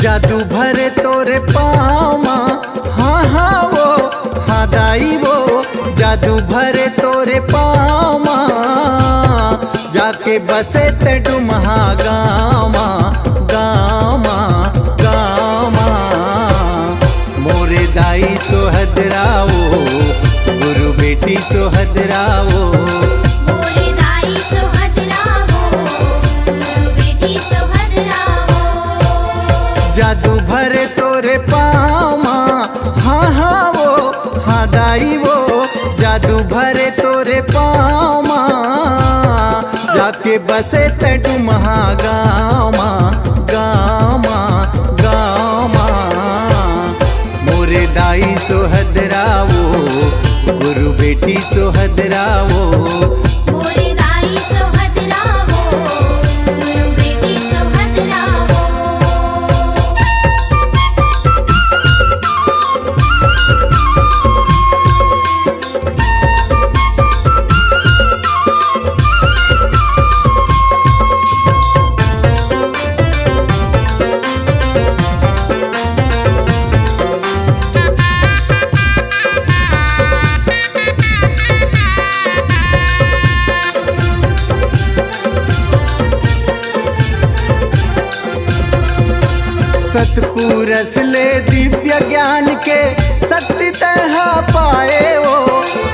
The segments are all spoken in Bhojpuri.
जादू भरे तोरे पाँव माँ, हाँ हाँ वो हाँ दाई वो। जादू भरे तोरे पाँव माँ, जाके बसे ते डुमहा गाँव माँ, गाँव माँ, गाँव माँ। मोरे दाई सोहदरावो, गुरु बेटी सोहदरावो। मोरे दाई सोहदरावो, गुरु बेटी सोहदरावो। जादू भरे तोरे पाँव माँ, हाँ हाँ वो हाँ दाई वो। जादू भरे तोरे पाँव माँ, जाके बसे ते डुमहा गाँव माँ, गाँव माँ, गाँव माँ। मोरे दाई सोहदरावो, गुरु बेटी सोहदरावो। मोरे दाई सोहदरावो, गुरु बेटी सोहदरावो। सतपुरस ले दिव्य ज्ञान के शक्ति तह पाए वो।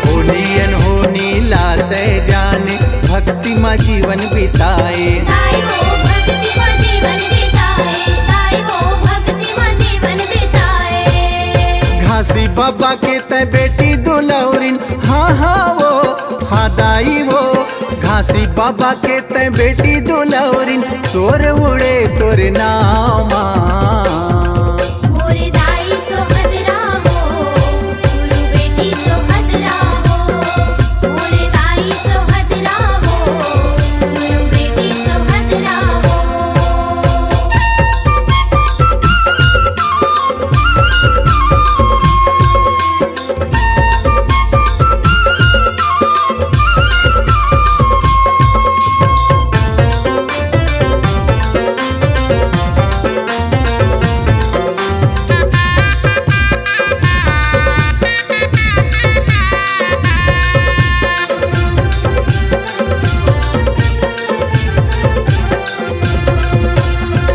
होनियन होनी लाते जाने, भक्ति माँ जीवन बिताए। दाई वो भक्ति माँ जीवन बिताए, दाई वो भक्ति माँ जीवन बिताए। घासी बाबा के ते बेटी दुलौरिन, हाँ हाँ वो हाँ दाई वो। घासी बाबा के ते बेटी दुलौरिन, सोर उड़े तोरे नाम माँ। मोरे दाई सोहदरावो, गुरु बेटी सोहदरावो। मोरे दाई सोहदरावो, गुरु बेटी सोहदरावो।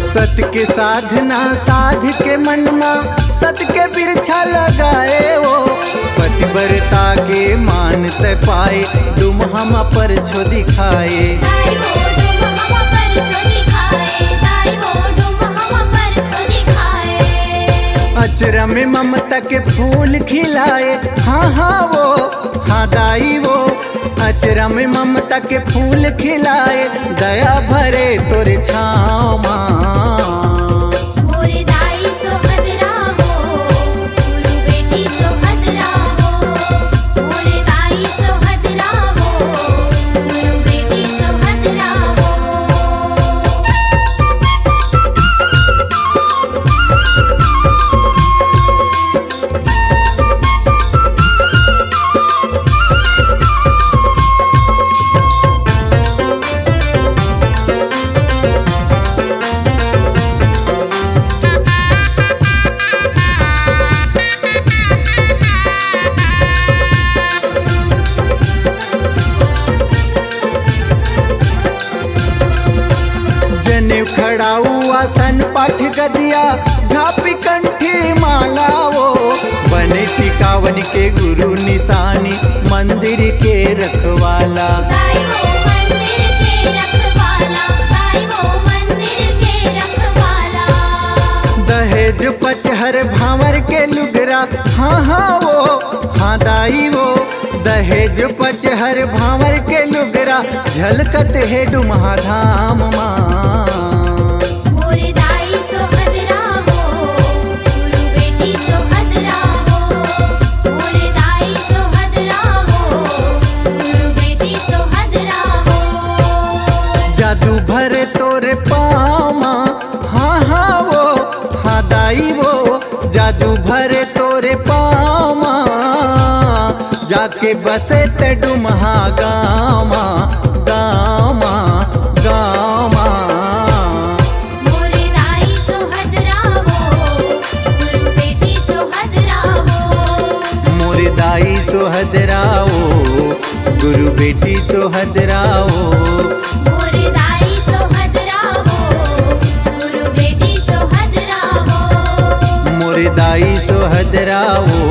सत के साधना साध के मनमा, सत के बिरछा लगाए वो। पतिव्रता के मान ते पाए, तुम हम पर छो दिखाए। दाई वो डुम हम पर छो दिखाए, दाई वो डुम हम पर छो दिखाए। अचरा में ममता के फूल खिलाए, हाँ हाँ वो हाँ दाई वो। अचरा में ममता के फूल खिलाए, दया भरे तोरे छाँव माँ। मोरे दाई सोहदरावो, गुरु बेटी सोहदरावो। मोरे दाई सोहदरावो, गुरु बेटी सोहदरावो। जनेऊ खड़ा हुआ सन पाठ गदिया, झापी कंठी माला वो। बने टिकावन के गुरु निशानी, मंदिर के रखवाला। दाई वो मंदिर के रखवाला, दाई वो मंदिर के रखवाला। दहेज पचहर भावर के लुगरा, हाँ हाँ वो हाँ दाई वो। दहेज पचहर भावर के लुगरा, झलकत है डुमहा धाम माँ। मोरे दाई सोहदरावो, भरे तोरे पामा, हाँ हाँ वो हाँ दाई वो जादू भरे तोरे पामा, जाके बसे ते डुमहा गामा गामा गामा। मोरे दाई सोहद रावो गुरु बेटी सोहद रावो। मोरे दाई सोहद रावो गुरु बेटी सोहद रावो। मोरे दाई सोहद रावो गुरु बेटी सोहद रावो। मोरे दाई सोहद रावो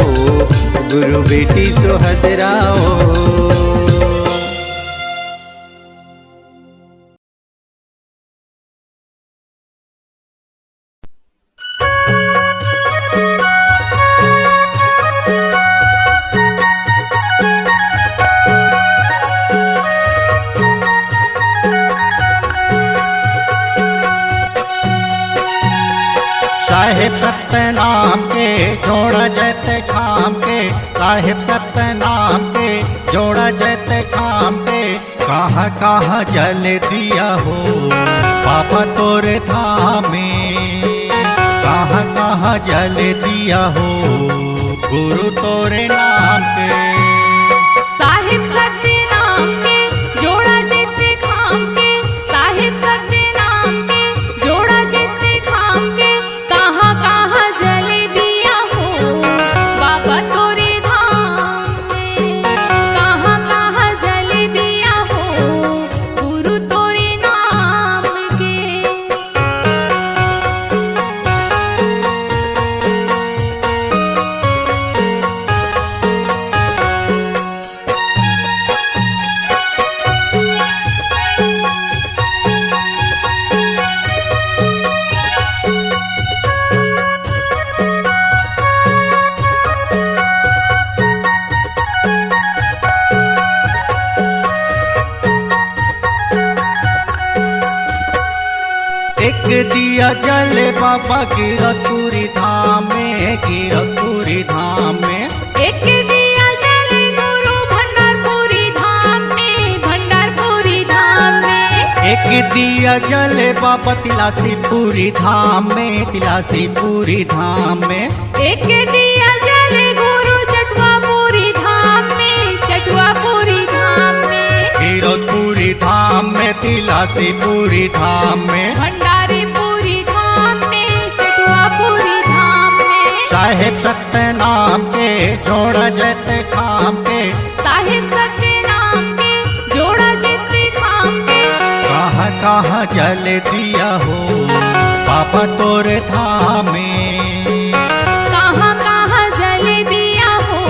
गुरु बेटी सोहद रावो। साहिब सतनाम के जोड़ा जैते खाम के, साहिब सतनाम के जोड़ा जैते खाम के, कहाँ कहाँ जल दिया हो पापा तोरे धामे, कहाँ कहाँ जल दिया हो गुरु तोरे नाम के। साहिब सतनाम के जोड़ा जैते खाम के, साहिब सतनाम के जोड़ा जैते खाम के, कहाँ कहाँ जल दिया हो बाबा तोरे धाम में, कहाँ कहाँ जल दिया हो गुरु तोरे नाम के। एक दिया जले बाबा गिरतुरी धाम में, गिरतुरी धाम में। एक दिया जले गुरु भंडारपुरी धाम में, भंडारपुरी धाम में। एक दिया जले बाबा तिलासीपुरी धाम में, तिलासीपुरी धाम में। एक दिया जले गुरु चटवापुरी धाम में, चटवापुरी धाम में। गिरतपुरी धाम में, तिलासीपुरी धाम में। भंडारीपुरी धाम में, चटवापुरी धाम में। साहिब सतनाम के जोड़ा जैते खाम के, साहिब सतनाम के जोड़ा जैते खाम के, कहाँ कहाँ जल दिया हो पापा तोरे धामे, कहाँ कहाँ जल दिया हो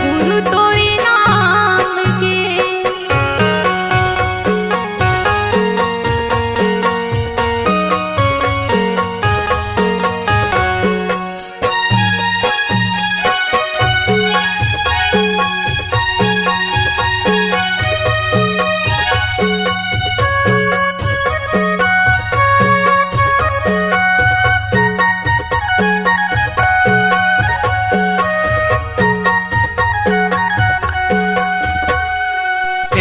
गुरु तोरे नाम के।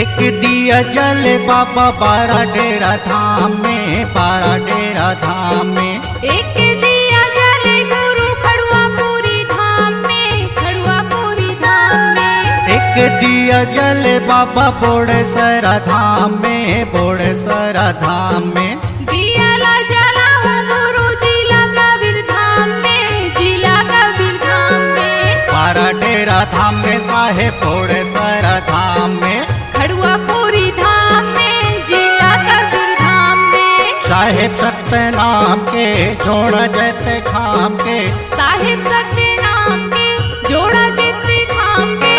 एक दिया जले बाबा बारा डेरा धाम में, बारा डेरा धाम में। एक दिया जले गुरु खड़ुआपुरी धाम में, खड़ुआपुरी धाम में। एक दिया जले बाबा बोड़ेसरा धाम में, बोड़ेसरा धाम में। दिया ला जला हूँ गुरु जिला कबीर धाम में, जिला कबीर धाम में। बारा डेरा धाम में, साहेब बोड़ेसरा धाम में। खड़ुआपुरी धाम में, जिला कबीर धाम में। साहिब सतनाम के जोड़ा जैते खाम के, साहिब सतनाम के जोड़ा जैते खाम के,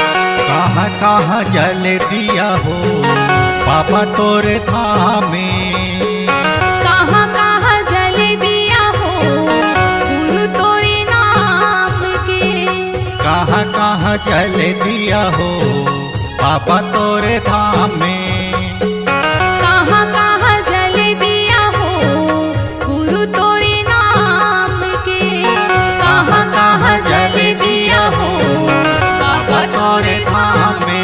कहाँ कहाँ जल दिया हो पापा तोरे धामे, कहाँ कहाँ जल दिया हो गुरु तोरे नाम के। कहाँ कहाँ जल दिया हो पापा तोरे धाम में, कहाँ कहाँ जल दिया हो गुरु तोरे नाम के। कहाँ कहाँ जल दिया हो बाबा तोरे धाम में।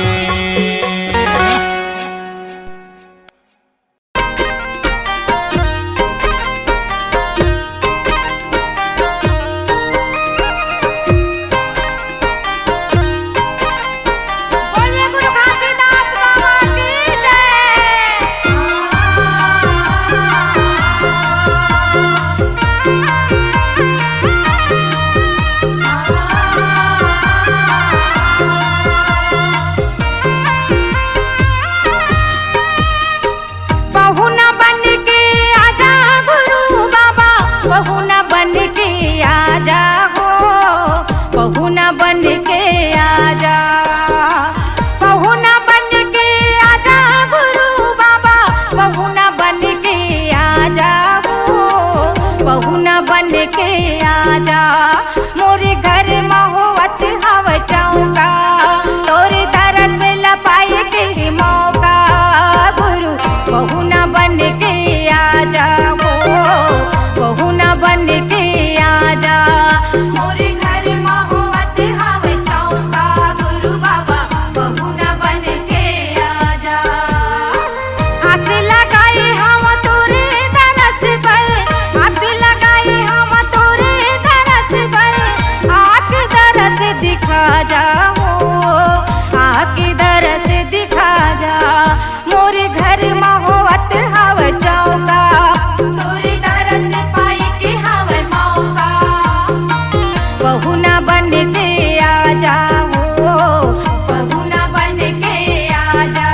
के आजा मोरे घर महुवत हव चौका तोरे तरस लपाए के मौका गुरु बहू न बन के आजा हो बहू न बन के आजा मोरे घर महुवत हव चौका गुरु बाबा बहू न बन के आजा आस लगाई हम तोरे दरस पर आस लगाई हम तोरे दरस पर आँख दरस दिखा जा हो आँख दरस दिखा जा मोरे घर महुवत हव चौका तोरे दरस पाई के हव मौका बहू न बन के आजा हो बहू न बन के आजा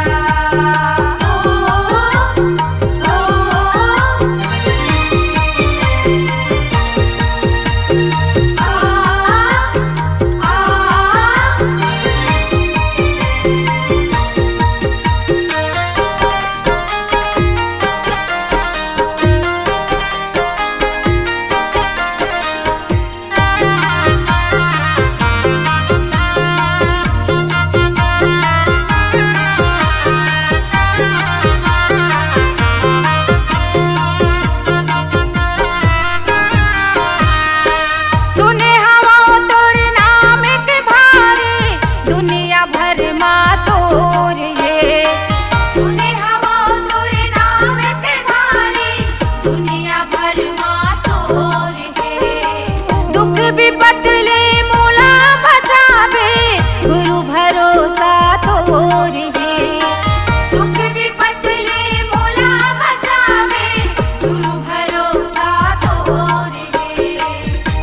सुने हवा तोर नाम के भारी दुनिया भर मातोर ये सुने हवा तोर नाम के भारी दुनिया भर मातोर ये दुख विपत ले मोला बचावे गुरु भरोसा तोर ये दुख विपत ले मोला बचावे गुरु भरोसा तोर ये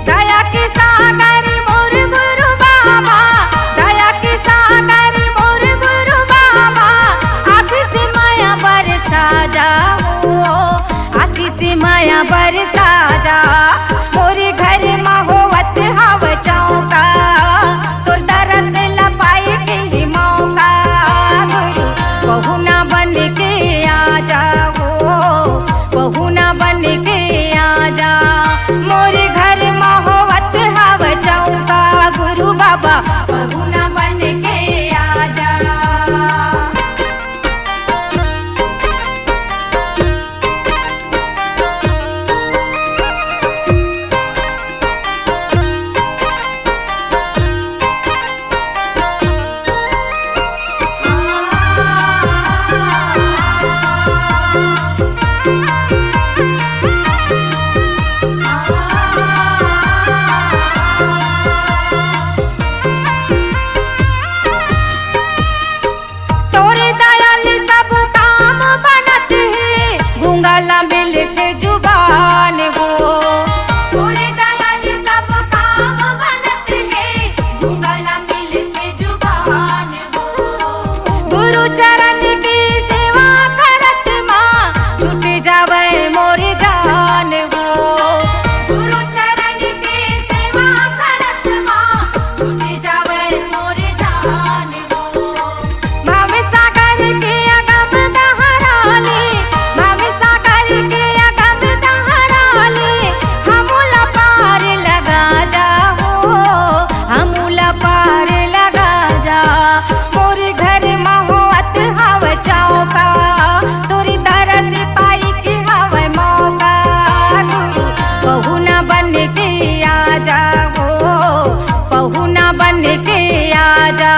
दया के सागर मोर गुरु बाबा दया के सागर मोर गुरु बाबा आशीष माया बरसा जा हो आशीष माया बरसा जा मोरे घर महुवत हव चौका तोर दरस लपाए के मौका गुरु बहू न बन के आजा हो बहू न बन के आजा मोरे घर महुवत हव चौका गुरु बाबा बहू न बन के आजा तोरे दयाल सब काम बनत है गुंगला मिलते जुबान हो तोरे दयाल सब काम बनत है गुंगला मिलते जुबान हो गुरु चरण की सेवा करत माँ छूट जावे मोरे जान हो गुरु चरण की सेवा करत माँ छूट जावे मोरे जान हो भाव सागर के अगम दहराले भाव सागर के अगम दहराले हमूला पार लगा जा हो हमूला पार लगा जा मोरे घर महुवत हव चौका तोरी तरस पाई के हव मौका गुरु बहू न बन के आजा हो बहू न बन के आजा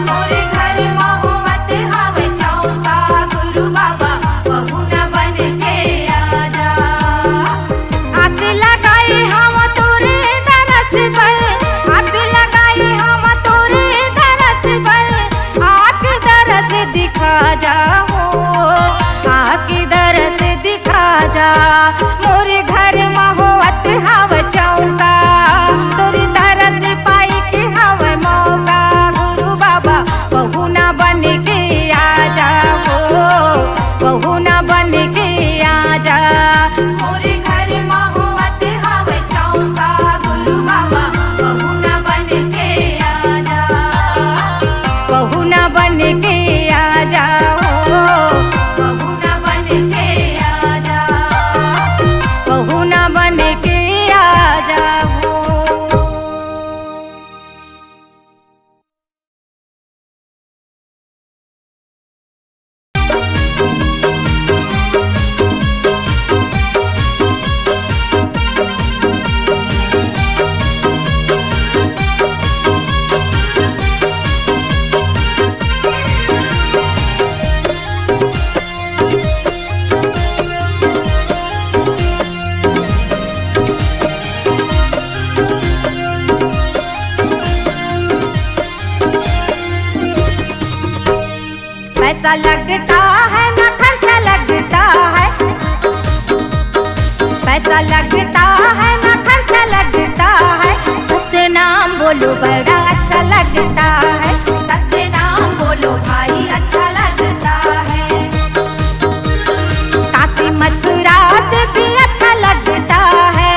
मोरे घर महुवत हव चौका गुरु बाबा बहू न बन के आजा आस लगाई हम तोरे दरस पर आस लगाई हम तोरे दरस पर आँख दरस दिखा जा हो आँख दरस दिखा जा मोरे घर महुवत हव चौका तोरे दरस पाई के हव मौका गुरु बाबा बहू न बन के आजा हो बहू न बन के आजा मोरे घर महुवत हव चौका गुरु बाबा बहू न बन के आजा बहू न बन के आजा हो बहू न बन के आजा पैसा लगता है ना खर्चा लगता है, पैसा लगता है ना खर्चा लगता है, सत्य नाम बोलो बड़ा अच्छा लगता है, सत्य नाम बोलो भाई अच्छा लगता है। काशी मथुरा से भी अच्छा लगता है,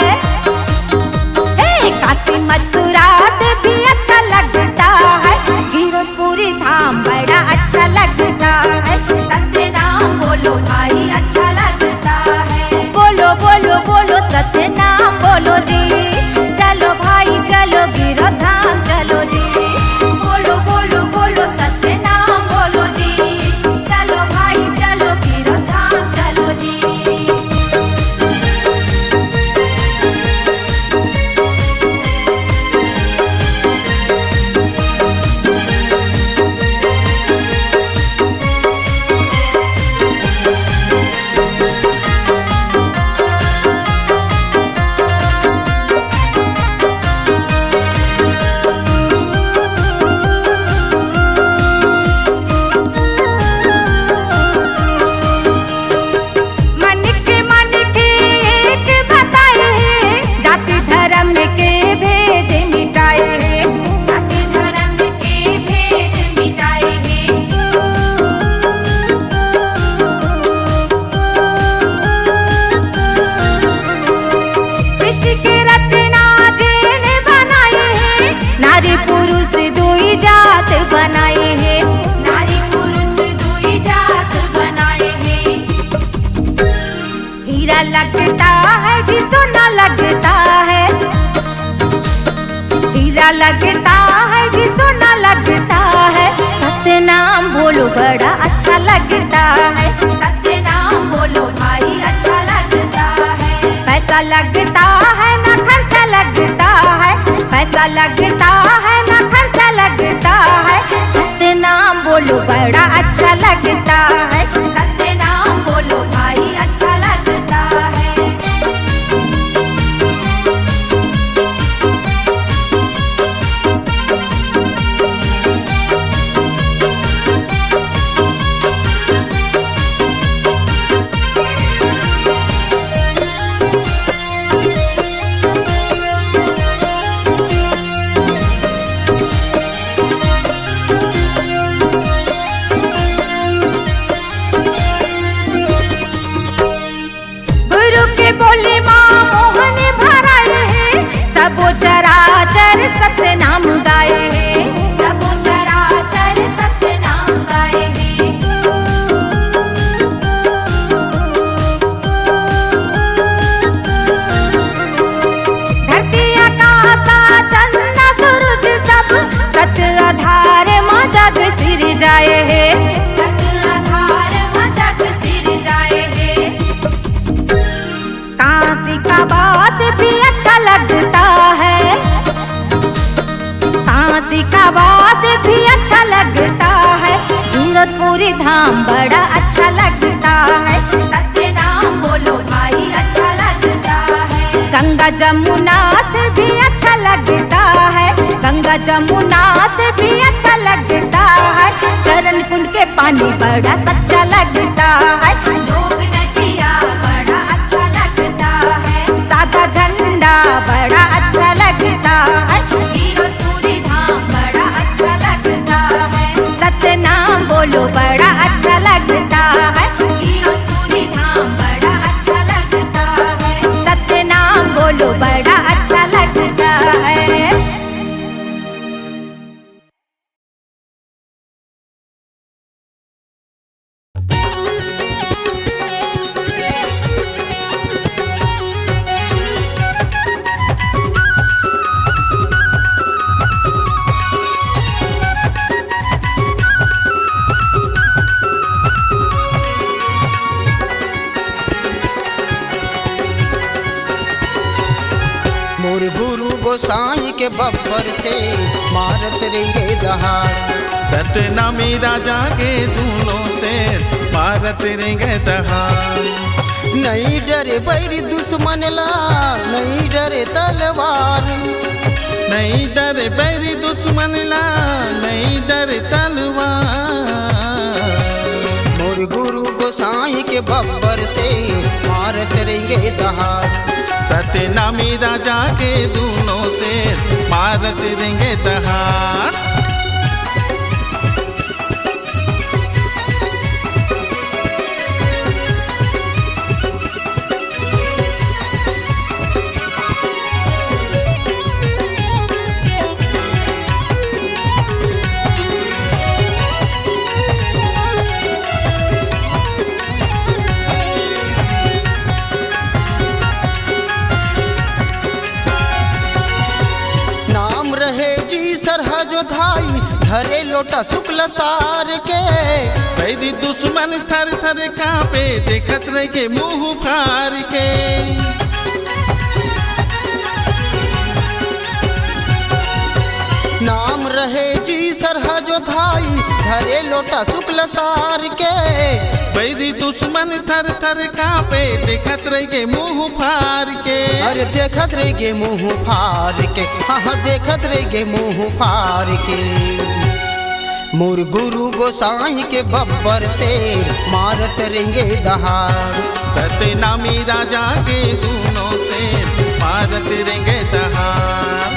काशी मथुरा से भी अच्छा लगता है, जीरकपुरी धाम बड़ा अच्छा लगता है, सत्य नाम बोलो भाई अच्छा लगता है। बोलो बोलो बोलो सत्य नाम बोलो जी, चलो भाई चलो गिरो धाम चलो जी। बोलो बोलो बोलो सत्य नाम बोलो जी, चलो भाई चलो गिरो धाम चलो जी। नारी पुरुष दुई जात बनाए हैं, नारी पुरुष दुई जात बनाए हैं। हीरा लगता है कि सोना लगता है, हीरा लगता है कि सोना लगता है, सत्य नाम बोलो बड़ा अच्छा लगता है, सत्य नाम बोलो भाई अच्छा लगता है। पैसा लगता है ना खर्चा लगता है, पैसा लगता है ना खर्चा लगता है, सत्य नाम बोलो बड़ा अच्छा लगता है, सत्य नाम बोलो भाई अच्छा लगता है। बोले माँ मोहन भराए हैं, सबो चराचर सत्य नाम गाए हैं, सबो चराचर सत्य नाम गाए हैं। धरती आकाश चंदा सूरज सब सत्य आधार माँ जग सिर जाए हैं, सत्य आधार माँ जग सिर जाए हैं। काशी का बात भी अच्छा लगता है, काशी का बात भी अच्छा लगता है, जीरकपुरी धाम बड़ा अच्छा लगता है, सत्य नाम बोलो भाई अच्छा लगता है। गंगा जमुना से भी अच्छा लगता है, गंगा जमुना से भी अच्छा लगता है, चरण कुंड के पानी बड़ा सच्चा लगता है, जोग नदिया बड़ा अच्छा लगता है, सादा झंडा बड़ा अच्छा लगता है, जीरकपुरी धाम बड़ा अच्छा लगता है, सत्य नाम बोलो बड़ा अच्छा लगता है, जीरकपुरी धाम बड़ा अच्छा लगता है, सत्य नाम बोलो बड़ा अच्छा लगता है। मोर गुरु गोसाई के बब्बर से मारत रेंगे दहाड़, सतनामी राजा के दूनों से मारत रेंगे दहाड़। नहीं डरे बैरी दुश्मन ला, नहीं डरे तलवार, नहीं डरे बैरी दुश्मन ला, नहीं डरे तलवार। मोर गुरु गोसाई के बब्बर से मारत रहेंगे दहाड़। सतनामी राजा के दूनों से मारत रहेंगे दहाड़। नाम रहे जी सरहज धाई धरे लोटा शुक्ल सार के। वैरी दुश्मन थर थर कांपे देखत रह के मुंह फार के। नाम रहे जी सरहज धाई धरे लोटा शुक्ल सार के। वैरी दुश्मन थर थर कांपे देखत रह के मुंह फार के। अरे देखत रह गे मुंह फार के, हाँ देखत रह गे मुंह फार के। मोर गुरु गोसाई के बब्बर से मारत रहेंगे दहाड़। सतनामी राजा के दूनों से मारत रहेंगे दहाड़।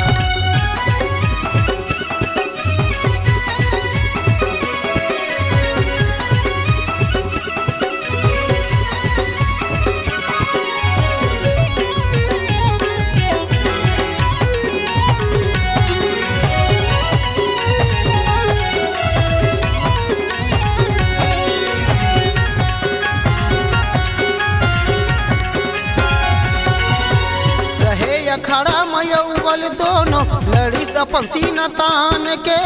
अखाड़ा मयौवल दोनों लड़ी पंक्ति न तान के।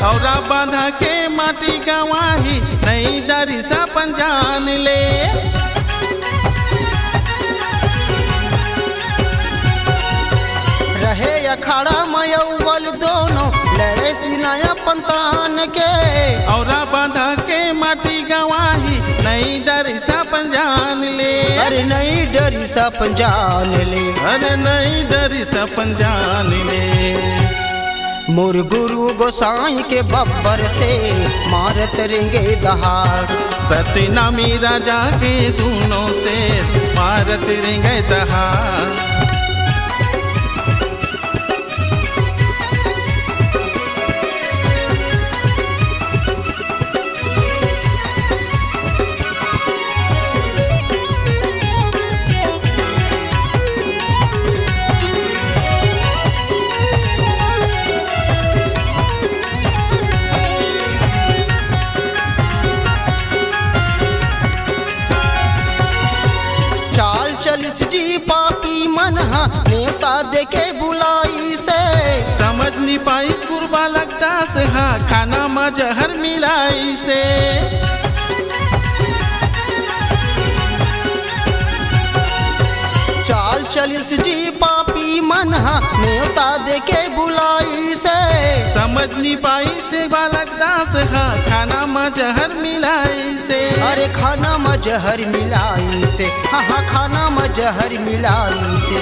औरा बांधा के माटी गवाही नहीं डरी सपन जान ले। रहे अखाड़ा मयौवल दोनों लड़े सिनाया पंतान के। औरा बांधा के माटी गवाही नहीं डरी सपन जान ले। अरे नहीं डरी सपन जान ले, अरे नहीं डरी सपन जान ले। मोर गुरु गोसाई के बब्बर से मारत रहेंगे दहाड़। सतनामी राजा के दूनों से मारत रहेंगे दहाड़। जी पापी मन नेता देके बुलाई से। समझ नहीं पाई कुर्बा लगता से हाँ खाना में जहर मिलाई से। चाल चलिस जी पापी मन नेता देके बुलाई से। समझ नहीं पाई से लगता से हाँ खाना में जहर मिलाई से। अरे खाना में जहर मिलाई से, हाँ खाना में जहर मिलाई से।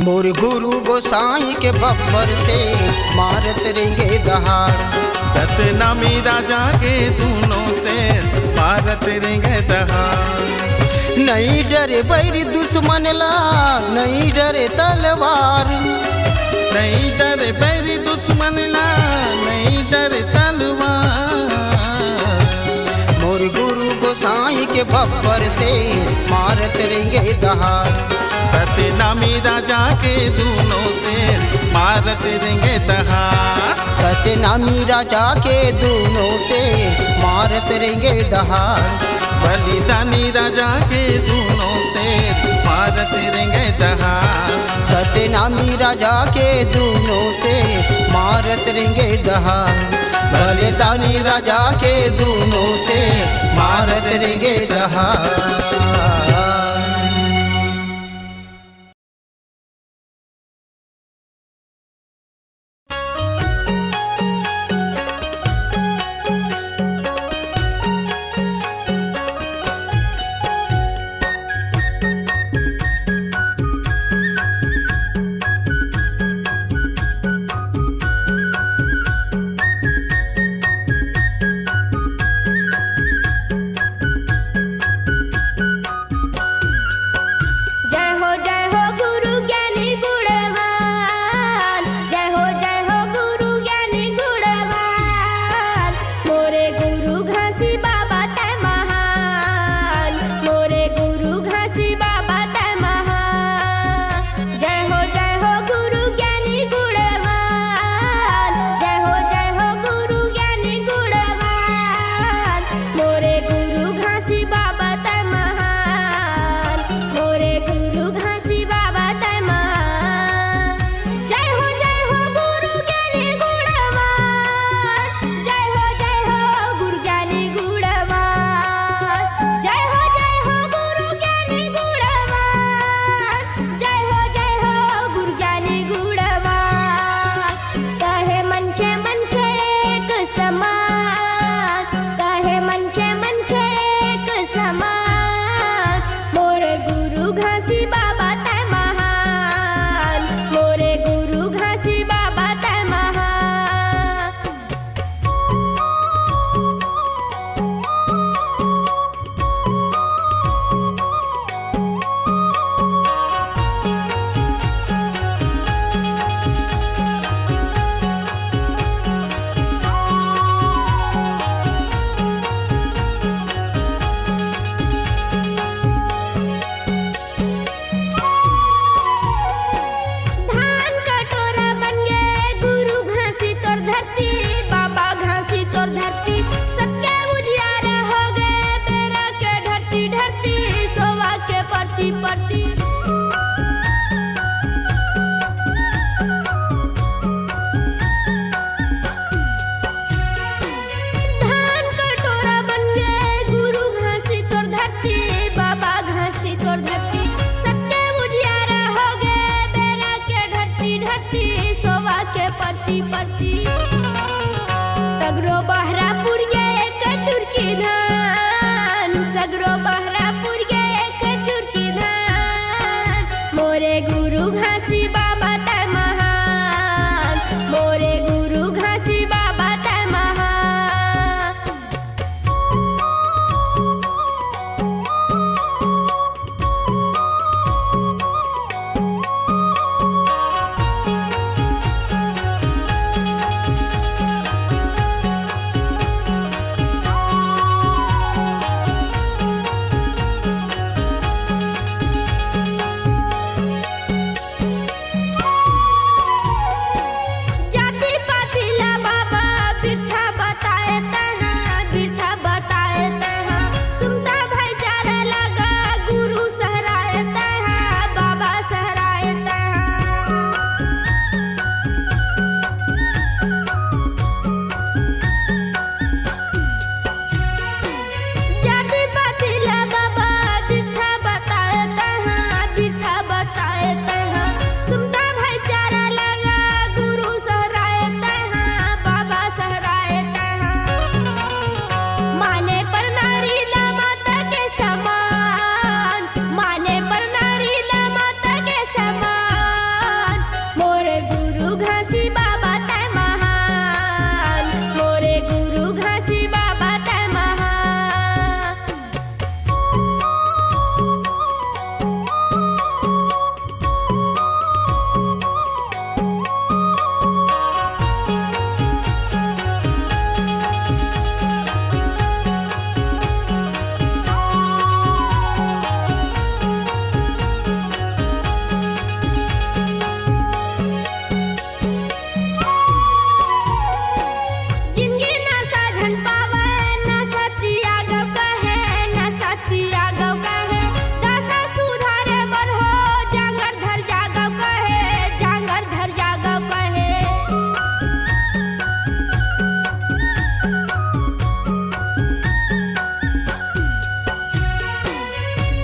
मोर गुरु गोसाई के बब्बर से मारत रहेंगे दहाड़। सतनामी राजा के दूनों से मारत रहेंगे दहाड़। नहीं डरे बैरी दुश्मन ला, नहीं डरे तलवार। नहीं डरे बैरी दुश्मन ला, नहीं डरे तलवार। मोर गुरु गोसाई के बब्बर से मारत रहेंगे दहाड़। सतनामी राजा के दूनों से मारत रहेंगे दहाड़। सतनामी राजा के दूनों से मारत रहेंगे दहाड़। बलिदानी राजा के दूनों से मारत रहेंगे दहाड़। सतनामी राजा के दूनों से मारत रहेंगे दहाड़। बलिदानी राजा के दूनों से मारत रहेंगे दहाड़।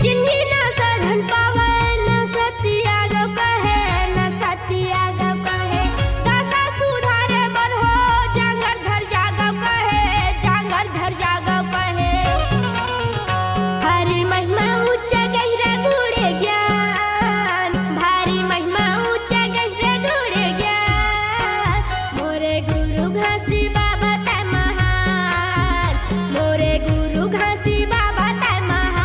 चिन्ही ना साधन पावे न सतिया गो कहे न सतिया गो कहे दशा सुधारे बर हो जांगर धर जागो कहे जांगर धर जागो कहे हरि महिमा उच्च गहरे गुड़े ज्ञान भारी महिमा उच्च गहरे गुड़े ज्ञान मोरे गुरु घासी बाबा तै महान मोरे गुरु घासी बाबा तै महान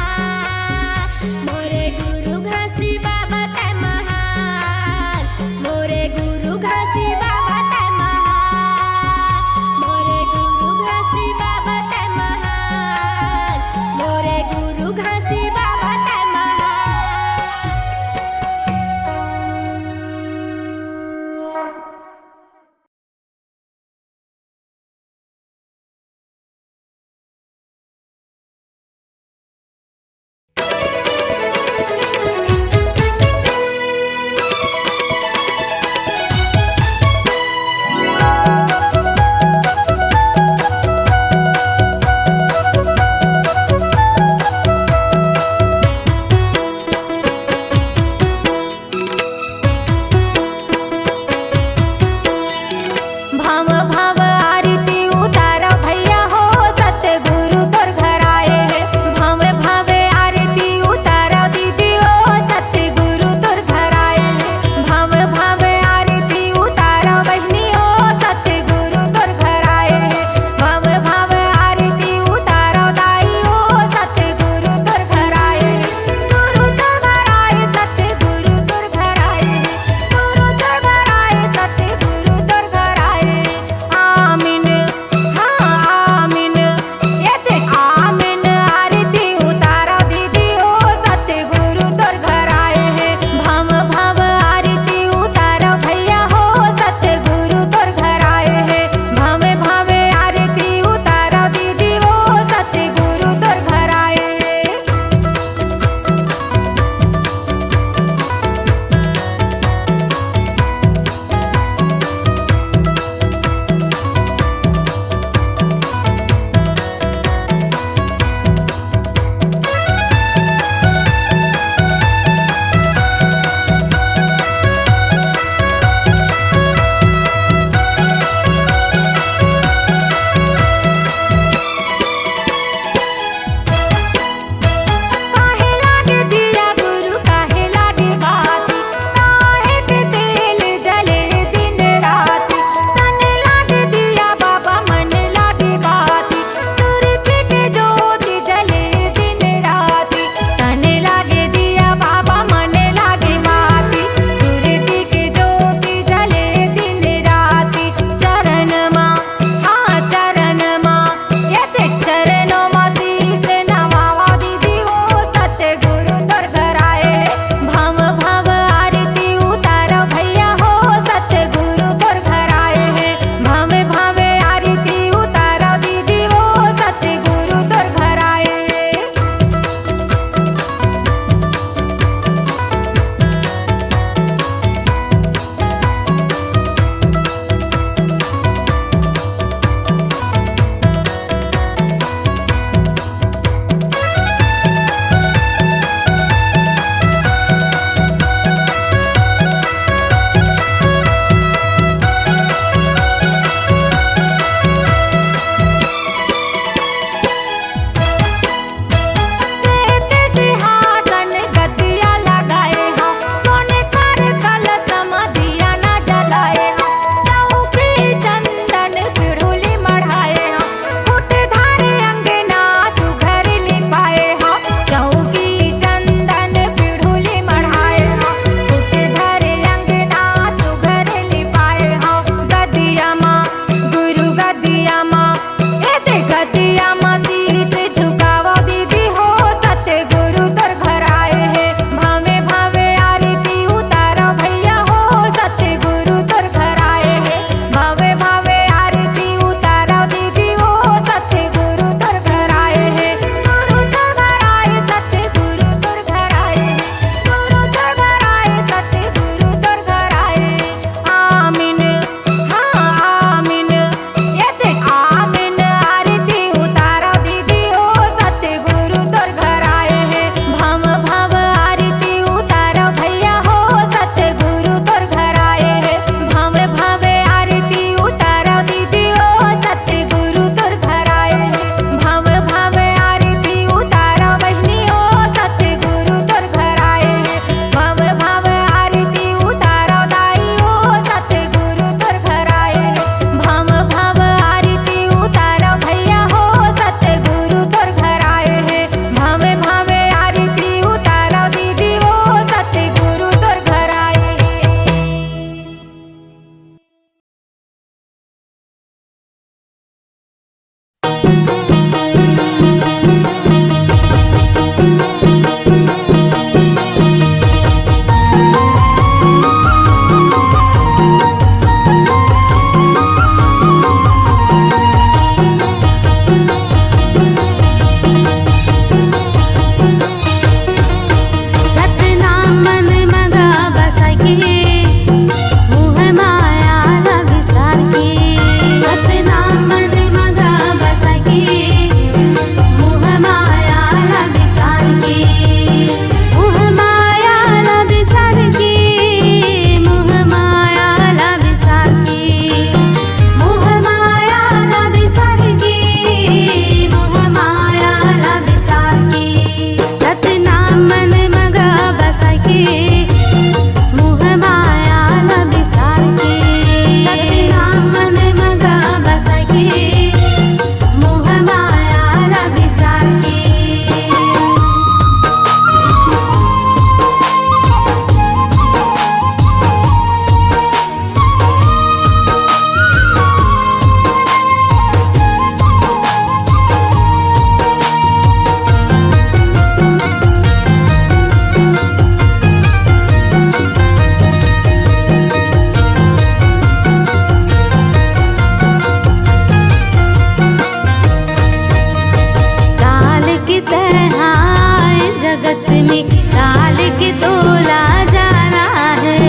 काल की तोला जाना है,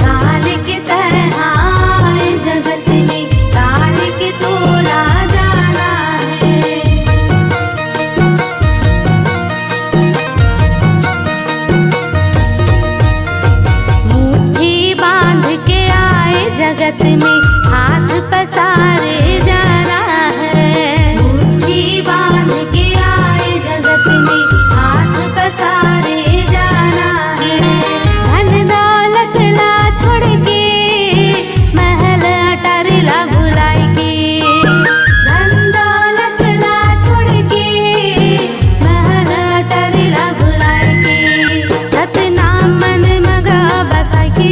काल की तरह आए जगत में, काल की तोला जाना है। मुट्ठी बांध के आए जगत में, हाथ पसारे जाना है। मुट्ठी बांध के आए जगत में, हाथ पसारे जाना है। धन दौलत ला छोड़ के, महल अटारी ला भुलाई के। धन दौलत ला छोड़ के, महल अटारी ला भुलाई के। सतनाम मन मगा बसा के,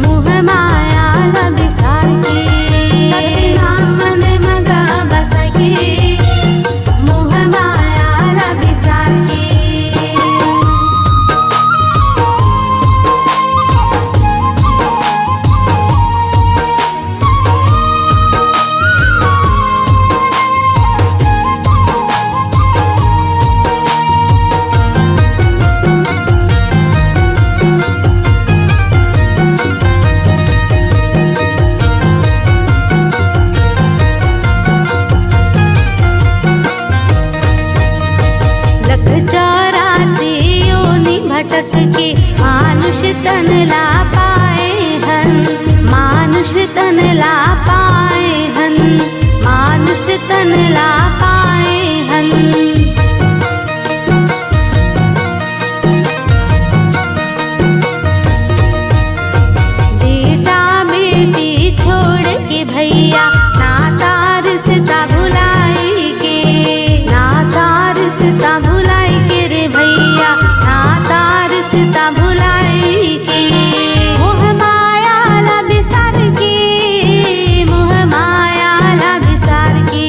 मोह माया ला बिसार के। सतनाम मन मगा बसा के, मोह माया ला बिसार के। लख 84 योनि भटक के, मानुष तन ला पाए हन। मानुष तन ला पाए हन, मानुष तन ला पाए हन। बेटा बेटी छोड़ के भैया, नाता रिश्ता भुलाई के। नाता रिश्ता भुलाई के रे भैया, नाता रिश्ता भुलाई के। मोह माया ला बिसार के, मोह माया ला बिसार के।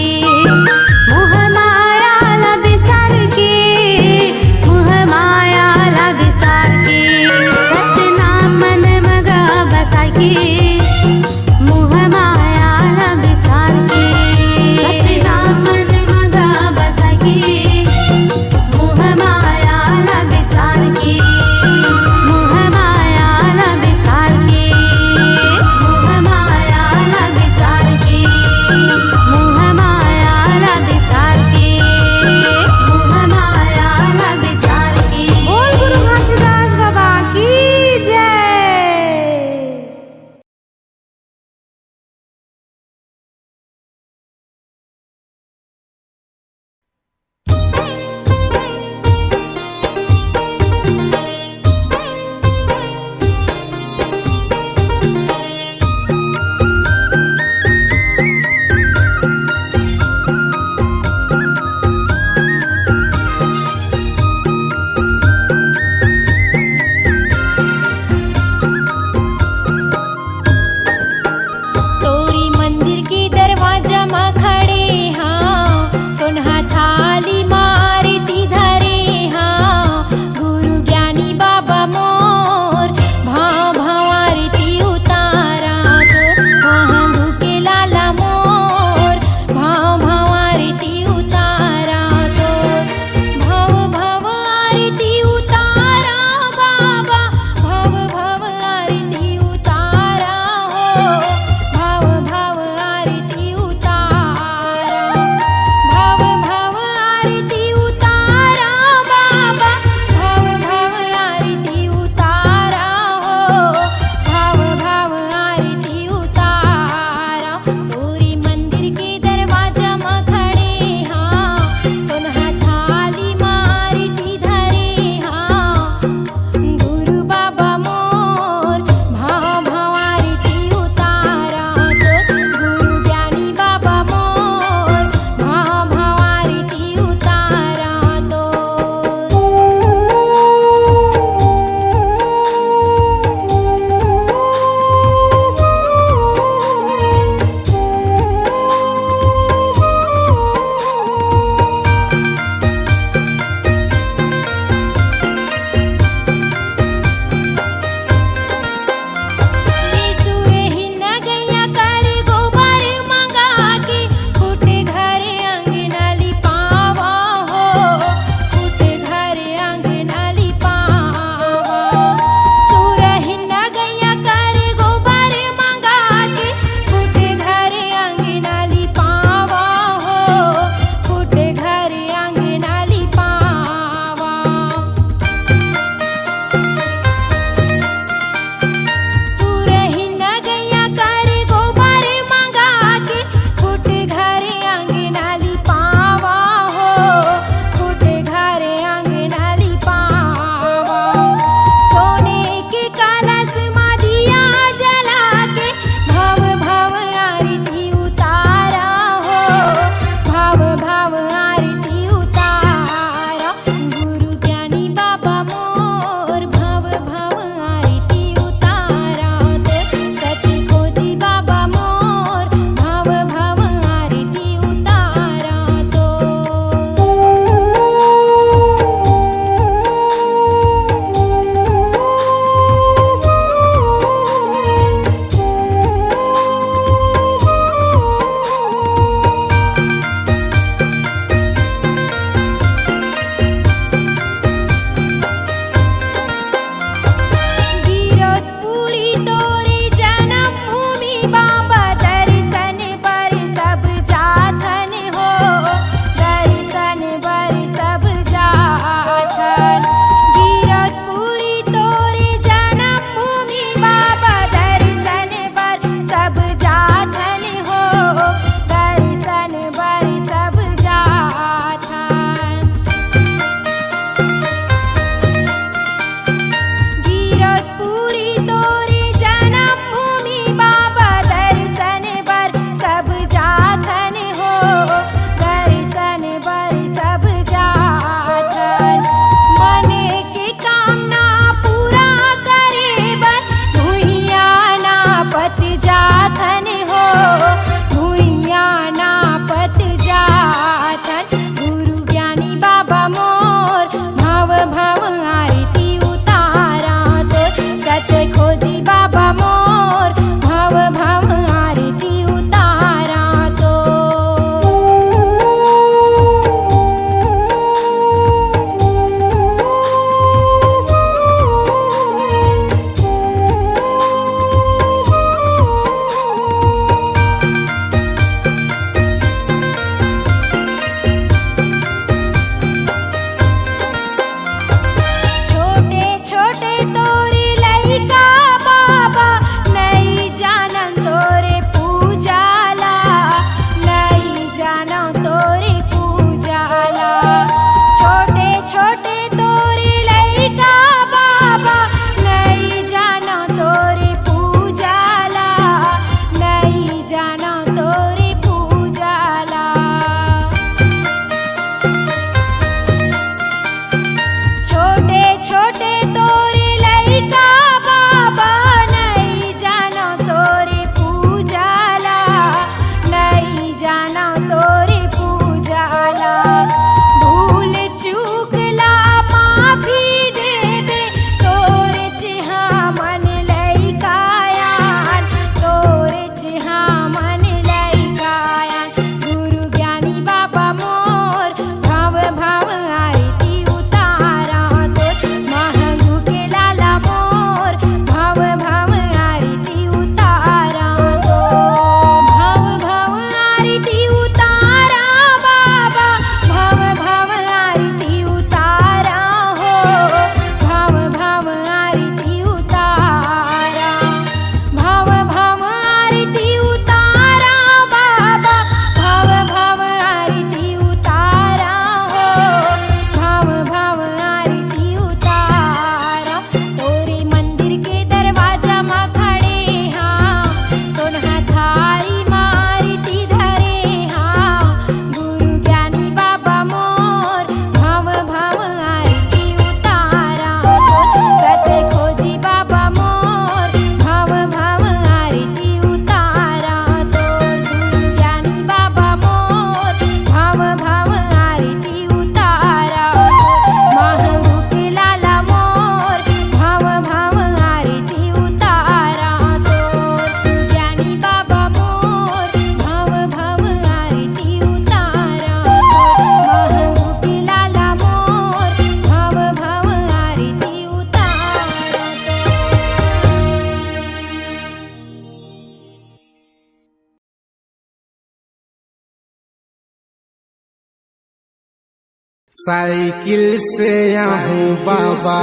साइकिल से आहूँ बाबा,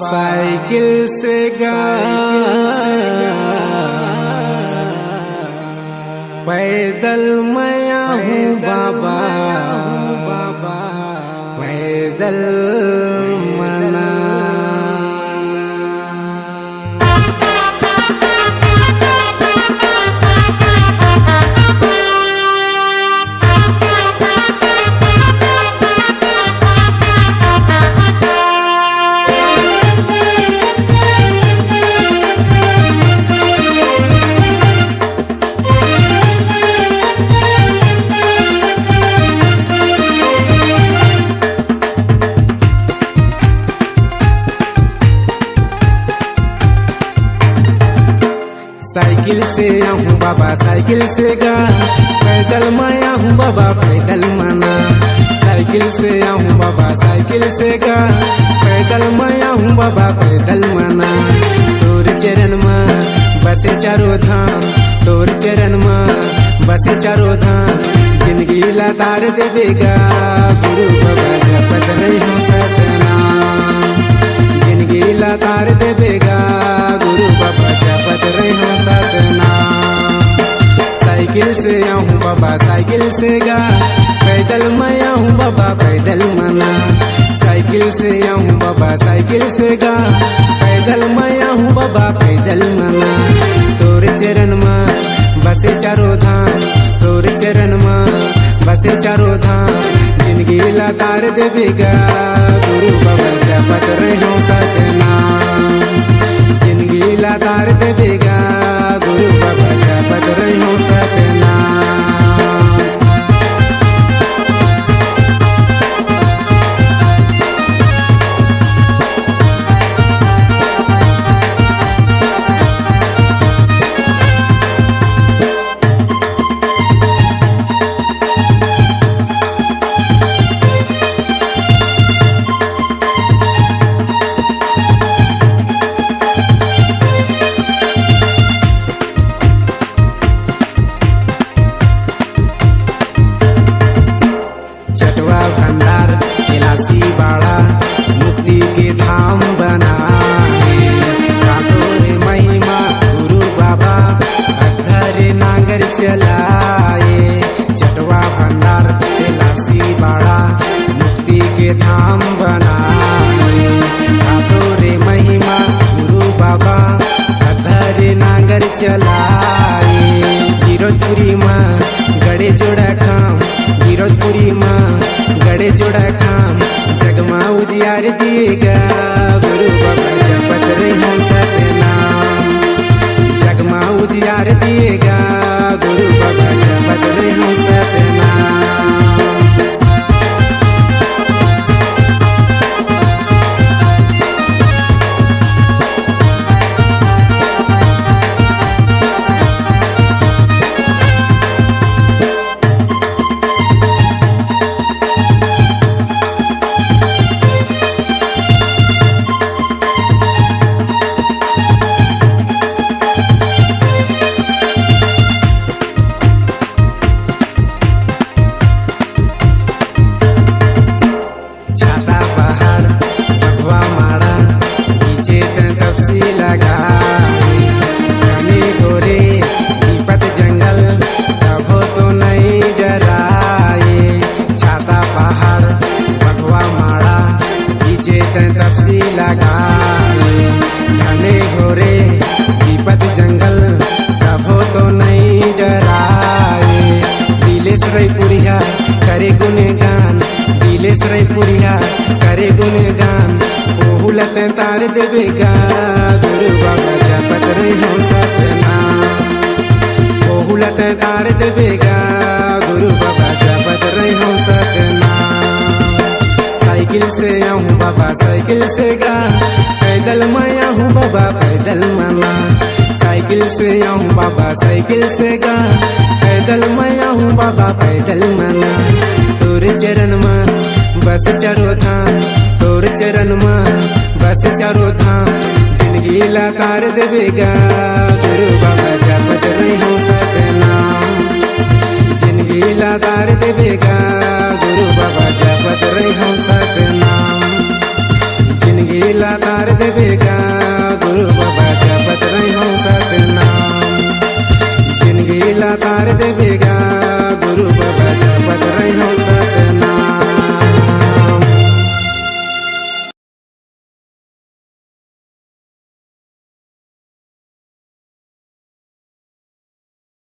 साइकिल से पैदल मैं आहूँ बाबा, पैदल मना। साइकिल से आहूँ बाबा, साइकिल से गा, पैदल मैं आहूँ बाबा, पैदल मना। साइकिल से आहूँ बाबा, साइकिल से गा, पैदल मैं आहूँ बाबा, पैदल मना। तोर चरण में बसे चारों धाम, तोर चरण में बसे चारों धाम, जिंदगी लतार देवेगा गुरु बाबा जपत रही हूँ सतनाम। जिंदगी लतार देवेगा गुरु बाबा जपत रही हूँ सतनाम। साइकिल से आहूँ बाबा, साइकिल से गा, पैदल मैं आहूँ बाबा, पैदल मना। साइकिल से आहूँ बाबा, साइकिल से गा, पैदल मैं आहूँ बाबा, पैदल मना। तोर चरण में बसे चारों धाम, तोर चरण में बसे चारों धाम, जिंदगी लतार देवेगा गुरु बाबा जपत रही हूँ सतनाम। जिंदगी लतार देवेगा गुरु बाबा जपत रही हूँ सतनाम। चटवा भंडार कैलाशी बाड़ा मुक्ति के धाम बनाए। ठाकुर महिमा गुरु बाबा अधर नांगर चलाए। चटवा भंडार कैलाशी बाड़ा मुक्ति के धाम बनाए। ठाकुर महिमा गुरु बाबा अधर नांगर चलाए। गिरोधपुरी माँ गड़े जोड़ा खाम, गिरोधपुरी माँ गड़े जोड़ा खाम, जगमा उजियार दिएगा गुरु बाबा जपत रही हूँ सतनाम। जगमा उजियार दिएगा गुरु बाबा जपत रही हूँ सतनाम। छाता पहाड़ बघवा माड़ा नीचे तपसी लगाए। घने घोरे विपत जंगल कभो तो नहीं डराए। छाता पहाड़ बघवा माड़ा नीचे तपसी लगाए। घने घोरे विपत जंगल कभो तो नहीं डराए। दिलेश रैपुरिया करे गुणगान, दिलेश रैपुरिया करे गुणगान, ओहुलत तार देवेगा गुरु बाबा जपत रही हूँ सतनाम। ओहुलत तार देवेगा गुरु बाबा जपत रही हूँ सतनाम। साइकिल से आहूँ बाबा, साइकिल से गा, पैदल मैं आहूँ बाबा, पैदल मना। साइकिल से आहूँ बाबा, साइकिल से गा, पैदल मैं आहूँ बाबा, पैदल मना। तोर चरण में बस चारों धाम, तोर चरण में बस चारों धाम, जिंदगी लतार देवेगा गुरु बाबा जपत रही हूँ सतनाम। जिंदगी जिंदगी लादार देवेगा गुरु बाबा जपत रही हम सतनाम जिंदगी लादार देवेगा गुरु बाबा जपत रही हम सतनाम जिंदगी लादार देवेगा